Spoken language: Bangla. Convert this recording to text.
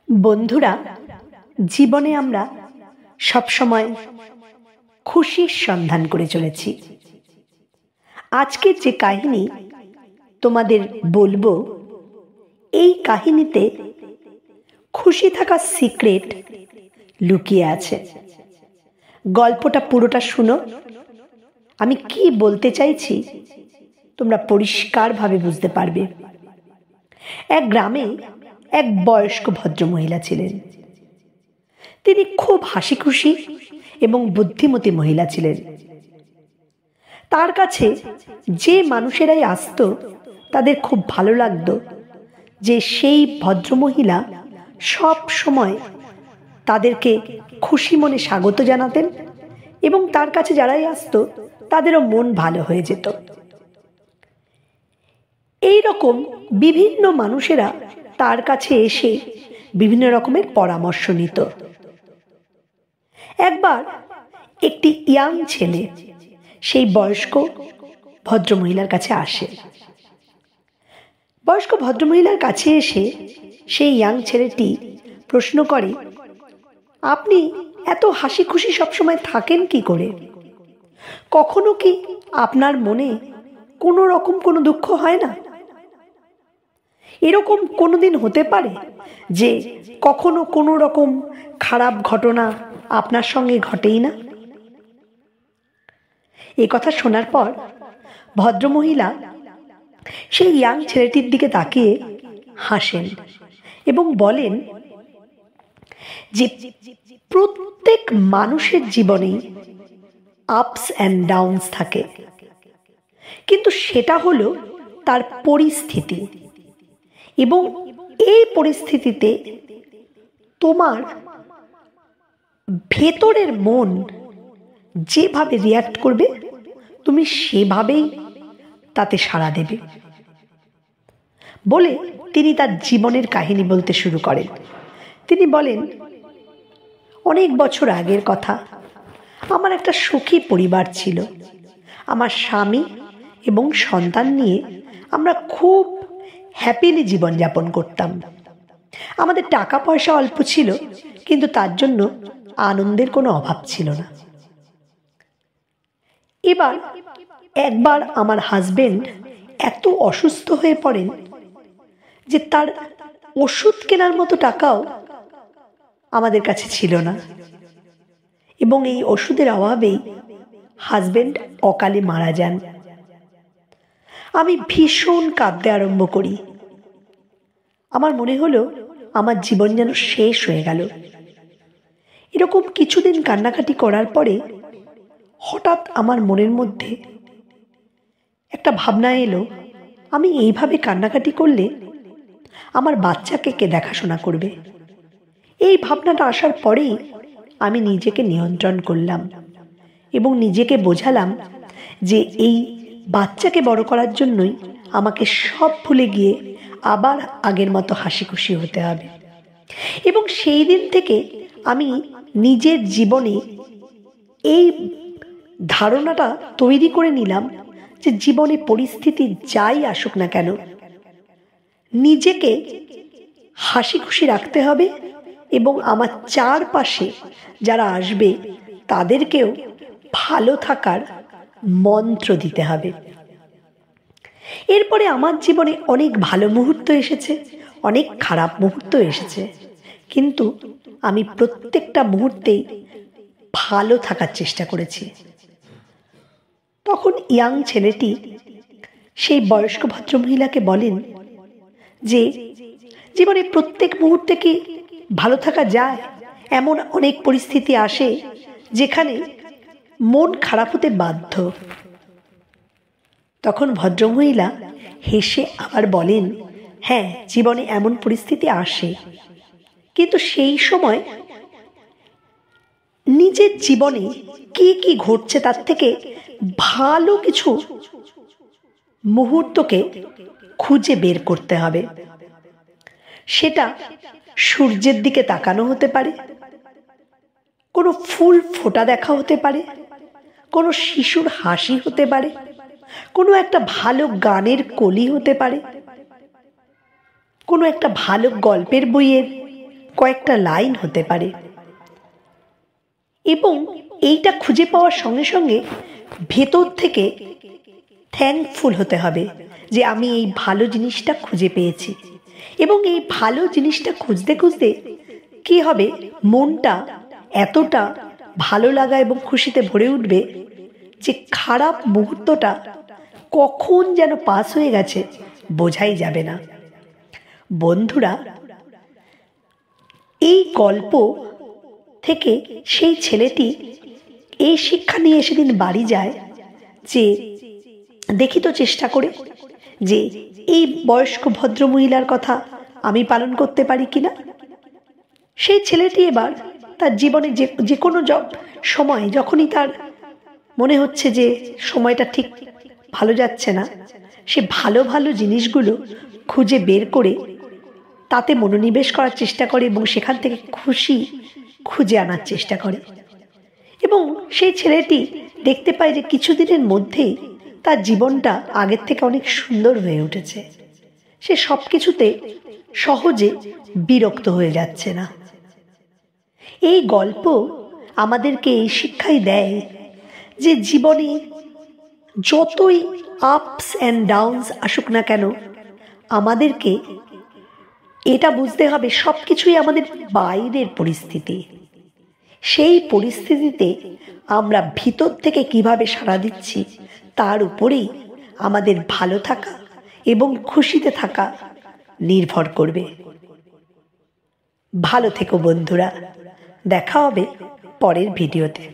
বন্ধুরা, জীবনে আমরা সবসময় খুশির সন্ধান করে চলেছি। আজকের যে কাহিনী তোমাদের বলবো, এই কাহিনীতে খুশি থাকার সিক্রেট লুকিয়ে আছে। গল্পটা পুরোটা শুনো। আমি কি বলতে চাইছি তোমরা পরিষ্কারভাবে বুঝতে পারবে। এক গ্রামে এক বয়স্ক ভদ্রমহিলা ছিলেন। তিনি খুব হাসি খুশি এবং বুদ্ধিমতী মহিলা ছিলেন। তার কাছে যে মানুষেরাই আসতো তাদের খুব ভালো লাগতো যে সেই ভদ্রমহিলা সব সময় তাদেরকে খুশি মনে স্বাগত জানাতেন এবং তার কাছে যারাই আসতো তাদেরও মন ভালো হয়ে যেত। এই রকম বিভিন্ন মানুষেরা তার কাছে এসে বিভিন্ন রকমের পরামর্শ নিত। একবার একটি ইয়াং ছেলে সেই বয়স্ক ভদ্রমহিলার কাছে আসে। বয়স্ক ভদ্রমহিলার কাছে এসে সেই ইয়াং ছেলেটি প্রশ্ন করে, আপনি এত হাসি খুশি সবসময় থাকেন কি করে? কখনো কি আপনার মনে কোনো রকম কোনো দুঃখ হয় না? এরকম কোনোদিন হতে পারে যে কখনো কোনো রকম খারাপ ঘটনা আপনার সঙ্গে ঘটেই না? এই কথা শোনার পর ভদ্রমহিলা সেই ইয়াং ছেলেটির দিকে তাকিয়ে হাসেন এবং বলেন যে প্রত্যেক মানুষের জীবনেই আপস অ্যান্ড ডাউনস থাকে, কিন্তু সেটা হলো তার পরিস্থিতি, এবং এই পরিস্থিতিতে তোমার ভেতরের মন যেভাবে রিয়্যাক্ট করবে তুমি সেভাবেই তাতে সাড়া দেবে। বলে তিনি তার জীবনের কাহিনী বলতে শুরু করেন। তিনি বলেন, অনেক বছর আগের কথা, আমার একটা সুখী পরিবার ছিল। আমার স্বামী এবং সন্তান নিয়ে আমরা খুব হ্যাপিলি জীবনযাপন করতাম। আমাদের টাকা পয়সা অল্প ছিল, কিন্তু তার জন্য আনন্দের কোনো অভাব ছিল না। এবার একবার আমার হাজবেন্ড এত অসুস্থ হয়ে পড়েন যে তার ওষুধ কেনার মতো টাকাও আমাদের কাছে ছিল না, এবং এই ওষুধের অভাবেই হাজবেন্ড অকালে মারা যান। আমি ভীষণ কাঁদতে আরম্ভ করি। আমার মনে হলো আমার জীবন যেন শেষ হয়ে গেল। এরকম কিছুদিন কান্নাকাটি করার পরে হঠাৎ আমার মনের মধ্যে একটা ভাবনা এলো, আমি এইভাবে কান্নাকাটি করলে আমার বাচ্চাকে কে দেখাশোনা করবে? এই ভাবনাটা আসার পরেই আমি নিজেকে নিয়ন্ত্রণ করলাম এবং নিজেকে বোঝালাম যে এই বাচ্চাকে বড় করার জন্যই আমাকে সব ভুলে গিয়ে আবার আগের মতো হাসি খুশি হতে হবে। এবং সেই দিন থেকে আমি নিজের জীবনে এই ধারণাটা তৈরি করে নিলাম যে জীবনে পরিস্থিতি যাই আসুক না কেন, নিজেকে হাসি খুশি রাখতে হবে এবং আমার চারপাশে যারা আসবে তাদেরকেও ভালো থাকার মন্ত্র দিতে হবে। এরপরে আমার জীবনে অনেক ভালো মুহূর্ত এসেছে, অনেক খারাপ মুহূর্ত এসেছে, কিন্তু আমি প্রত্যেকটা মুহূর্তেই ভালো থাকার চেষ্টা করেছি। তখন ইয়াং ছেলেটি সেই বয়স্ক ভদ্রমহিলাকে বলেন যে জীবনে প্রত্যেক মুহূর্তে কি ভালো থাকা যায়? এমন অনেক পরিস্থিতি আসে যেখানে মন খারাপ হতে বাধ্য। তখন ভদ্রমহিলা হেসে আবার বলেন, হ্যাঁ, জীবনে এমন পরিস্থিতি আসে, কিন্তু সেই সময় নিজের জীবনে কি কি ঘটছে তার থেকে ভালো কিছু মুহূর্তকে খুঁজে বের করতে হবে। সেটা সূর্যের দিকে তাকানো হতে পারে, কোনো ফুল ফোটা দেখা হতে পারে, কোনো শিশুর হাসি হতে পারে, কোনো একটা ভালো গানের কলি হতে পারে, কোনো একটা ভালো গল্পের বইয়ের কয়েকটা লাইন হতে পারে, এবং এইটা খুঁজে পাওয়ার সঙ্গে সঙ্গে ভেতর থেকে থ্যাঙ্কফুল হতে হবে যে আমি এই ভালো জিনিসটা খুঁজে পেয়েছি। এবং এই ভালো জিনিসটা খুঁজতে খুঁজতে কি হবে, মনটা এতটা ভালো লাগা এবং খুশিতে ভরে উঠবে যে খারাপ মুহূর্তটা কখন যেন পাস হয়ে গেছে বোঝাই যাবে না। বন্ধুরা, এই গল্প থেকে সেই ছেলেটি এই শিক্ষা নিয়ে সেদিন বাড়ি যায় যে দেখি তো চেষ্টা করে যে এই বয়স্ক ভদ্রমহিলার কথা আমি পালন করতে পারি কিনা। সেই ছেলেটি এবার তার জীবনে যে কোনো সময় যখনই তার মনে হচ্ছে যে সময়টা ঠিক ভালো যাচ্ছে না, সে ভালো ভালো জিনিসগুলো খুঁজে বের করে তাতে মনোনিবেশ করার চেষ্টা করে এবং সেখান থেকে খুশি খুঁজে আনার চেষ্টা করে। এবং সেই ছেলেটি দেখতে পায় যে কিছুদিনের মধ্যেই তার জীবনটা আগের থেকে অনেক সুন্দর হয়ে উঠেছে। সে সব কিছুতে সহজে বিরক্ত হয়ে যাচ্ছে না। এই গল্প আমাদেরকে এই শিক্ষাই দেয় যে জীবনে যতই আপস অ্যান্ড ডাউনস আসুক না কেন, আমাদেরকে এটা বুঝতে হবে সব কিছুই আমাদের বাইরের পরিস্থিতি। সেই পরিস্থিতিতে আমরা ভিতর থেকে কিভাবে সাড়া দিচ্ছি তার উপরেই আমাদের ভালো থাকা এবং খুশিতে থাকা নির্ভর করবে। ভালো থেকো বন্ধুরা, দেখা হবে পরের ভিডিওতে।